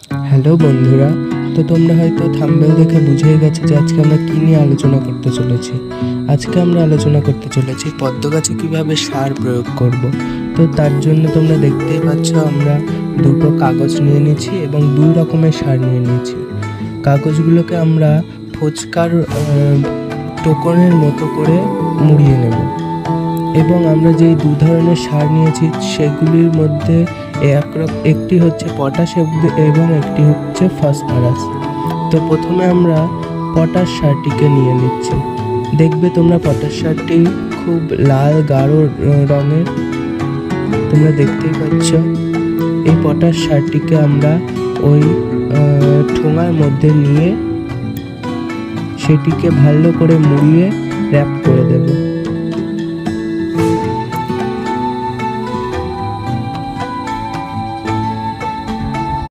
Hello বন্ধুরা, তো তোমরা হয়তো থাম্বনেল দেখে বুঝে গেছো যে আজকে আমরা কী নিয়ে আলোচনা করতে চলেছি। আজকে আমরা আলোচনা করতে চলেছি পদ্ম গাছে কীভাবে সার প্রয়োগ করব। তো তার জন্য তোমরা দেখতেই পাচ্ছ আমরা দুটো কাগজ নিয়ে নিয়েছি এবং দুই রকমের সার নিয়ে নিয়েছি। কাগজগুলোকে আমরা ফুচকার টোকনের মতো করে মুড়িয়ে নেব এবং আমরা যেই দু ধরনের সার নিয়েছি সেগুলির মধ্যে একটি হচ্ছে পটাশ এবং একটি হচ্ছে ফসফরাস। তো প্রথমে আমরা পটাশ সারটিকে নিয়ে নিচ্ছি। দেখবে তোমরা পটাশ সারটি খুব লাল গাঢ় রঙের, তোমরা দেখতেই পাচ্ছ। এই পটাশ সারটিকে আমরা ওই ঠোঙার মধ্যে নিয়ে সেটিকে ভালো করে মুড়িয়ে র্যাপ করে দেব।